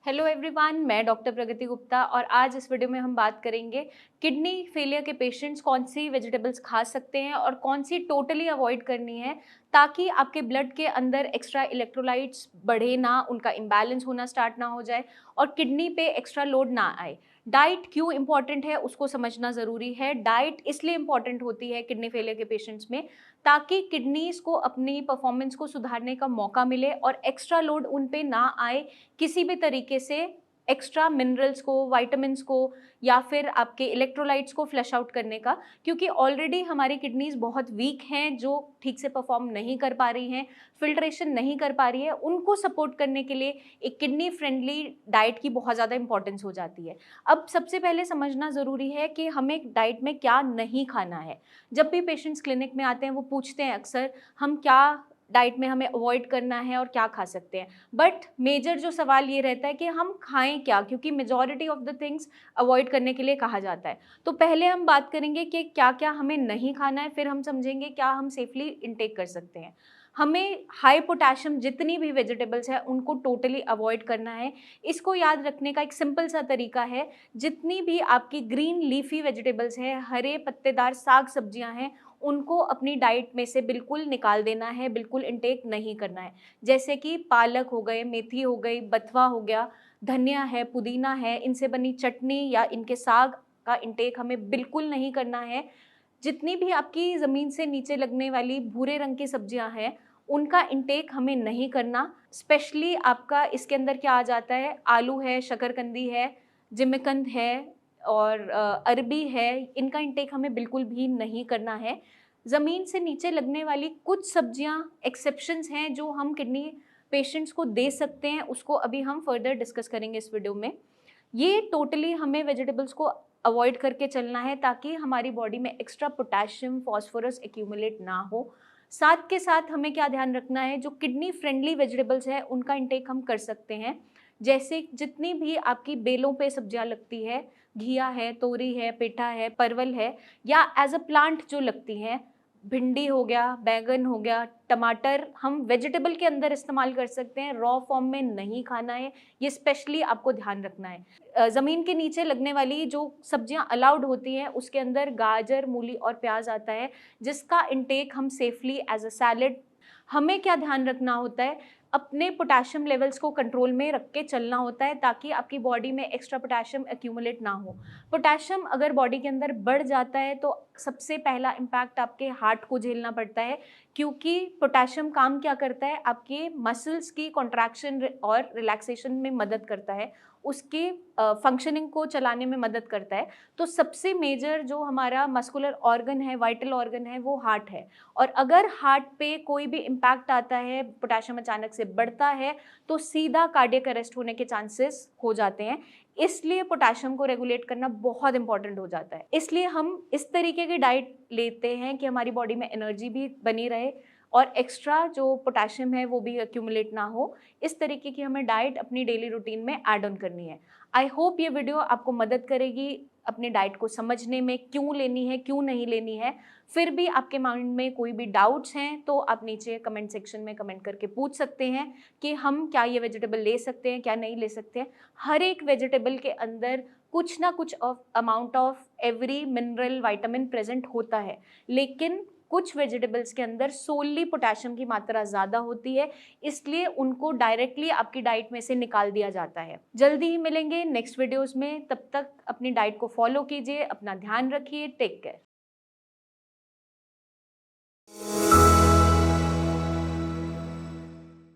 Hello everyone, मैं doctor प्रगति गुप्ता और आज इस वीडियो में हम बात करेंगे किडनी फेलियर के पेशेंट्स कौन सी वेजिटेबल्स खा सकते हैं और कौन सी टोटली अवॉइड करनी है ताकि आपके ब्लड के अंदर एक्स्ट्रा इलेक्ट्रोलाइट्स बढ़े ना, उनका इम्बैलेंस होना स्टार्ट ना हो जाए और किडनी पे एक्स्ट्रा लोड ना आए। डाइट क्यों इंपॉर्टेंट है उसको समझना ज़रूरी है। डाइट इसलिए इंपॉर्टेंट होती है किडनी फेलियर के पेशेंट्स में ताकि किडनीज को अपनी परफॉर्मेंस को सुधारने का मौका मिले और एक्स्ट्रा लोड उन पे ना आए किसी भी तरीके से। एक्स्ट्रा मिनरल्स को, विटामिन्स को या फिर आपके इलेक्ट्रोलाइट्स को फ्लश आउट करने का, क्योंकि ऑलरेडी हमारी किडनीज बहुत वीक हैं जो ठीक से परफॉर्म नहीं कर पा रही हैं, फिल्ट्रेशन नहीं कर पा रही है। उनको सपोर्ट करने के लिए एक किडनी फ्रेंडली डाइट की बहुत ज़्यादा इंपॉर्टेंस हो जाती है। अब सबसे पहले समझना ज़रूरी है कि हमें डाइट में क्या नहीं खाना है। जब भी पेशेंट्स क्लिनिक में आते हैं वो पूछते हैं अक्सर हम क्या डाइट में हमें अवॉइड करना है और क्या खा सकते हैं। बट मेजर जो सवाल ये रहता है कि हम खाएं क्या, क्योंकि majority of the things avoid करने के लिए कहा जाता है। तो पहले हम बात करेंगे कि क्या क्या हमें नहीं खाना है, फिर हम समझेंगे क्या हम सेफली इनटेक कर सकते हैं। हमें हाई पोटेशियम जितनी भी वेजिटेबल्स है उनको टोटली अवॉइड करना है। इसको याद रखने का एक सिंपल सा तरीका है, जितनी भी आपकी ग्रीन लीफी वेजिटेबल्स हैं, हरे पत्तेदार साग सब्जियां हैं, उनको अपनी डाइट में से बिल्कुल निकाल देना है, बिल्कुल इनटेक नहीं करना है। जैसे कि पालक हो गए, मेथी हो गई, बथुआ हो गया, धनिया है, पुदीना है, इनसे बनी चटनी या इनके साग का इनटेक हमें बिल्कुल नहीं करना है। जितनी भी आपकी ज़मीन से नीचे लगने वाली भूरे रंग की सब्जियां हैं उनका इनटेक हमें नहीं करना। स्पेशली आपका इसके अंदर क्या आ जाता है, आलू है, शकरकंदी है, जिमीकंद है और अरबी है, इनका इनटेक हमें बिल्कुल भी नहीं करना है। ज़मीन से नीचे लगने वाली कुछ सब्जियां एक्सेप्शंस हैं जो हम किडनी पेशेंट्स को दे सकते हैं, उसको अभी हम फर्दर डिस्कस करेंगे इस वीडियो में। ये टोटली हमें वेजिटेबल्स को अवॉइड करके चलना है ताकि हमारी बॉडी में एक्स्ट्रा पोटेशियम, फॉस्फोरस एक्यूमुलेट ना हो। साथ के साथ हमें क्या ध्यान रखना है, जो किडनी फ्रेंडली वेजिटेबल्स है उनका इंटेक हम कर सकते हैं। जैसे जितनी भी आपकी बेलों पे सब्जियां लगती है, घिया है, तोरी है, पेठा है, परवल है, या एज अ प्लांट जो लगती हैं, भिंडी हो गया, बैगन हो गया, टमाटर हम वेजिटेबल के अंदर इस्तेमाल कर सकते हैं, रॉ फॉर्म में नहीं खाना है। ये स्पेशली आपको ध्यान रखना है। ज़मीन के नीचे लगने वाली जो सब्जियां अलाउड होती हैं उसके अंदर गाजर, मूली और प्याज आता है, जिसका इंटेक हम सेफली एज अ सैलेड। हमें क्या ध्यान रखना होता है, अपने पोटेशियम लेवल्स को कंट्रोल में रख के चलना होता है ताकि आपकी बॉडी में एक्स्ट्रा पोटेशियम एक्यूमुलेट ना हो। पोटेशियम अगर बॉडी के अंदर बढ़ जाता है तो सबसे पहला इम्पैक्ट आपके हार्ट को झेलना पड़ता है, क्योंकि पोटेशियम काम क्या करता है, आपके मसल्स की कॉन्ट्रैक्शन और रिलैक्सेशन में मदद करता है, उसके फंक्शनिंग को चलाने में मदद करता है। तो सबसे मेजर जो हमारा मस्कुलर ऑर्गन है, वाइटल ऑर्गन है, वो हार्ट है। और अगर हार्ट पे कोई भी इम्पैक्ट आता है, पोटेशियम अचानक से बढ़ता है, तो सीधा कार्डियक अरेस्ट होने के चांसेस हो जाते हैं। इसलिए पोटेशियम को रेगुलेट करना बहुत इंपॉर्टेंट हो जाता है। इसलिए हम इस तरीके की डाइट लेते हैं कि हमारी बॉडी में एनर्जी भी बनी रहे और एक्स्ट्रा जो पोटेशियम है वो भी एक्यूमुलेट ना हो। इस तरीके की हमें डाइट अपनी डेली रूटीन में ऐड ऑन करनी है। आई होप ये वीडियो आपको मदद करेगी अपनी डाइट को समझने में, क्यों लेनी है, क्यों नहीं लेनी है। फिर भी आपके माइंड में कोई भी डाउट्स हैं तो आप नीचे कमेंट सेक्शन में कमेंट करके पूछ सकते हैं कि हम क्या ये वेजिटेबल ले सकते हैं, क्या नहीं ले सकते हैं। हर एक वेजिटेबल के अंदर कुछ ना कुछ amount of every mineral, vitamin present होता है, लेकिन कुछ वेजिटेबल्स के अंदर सोली पोटेशियम की मात्रा ज़्यादा होती है, इसलिए उनको डायरेक्टली आपकी डाइट में से निकाल दिया जाता है। जल्दी ही मिलेंगे नेक्स्ट वीडियोस में, तब तक अपनी डाइट को फॉलो कीजिए, अपना ध्यान रखिए, टेक केयर।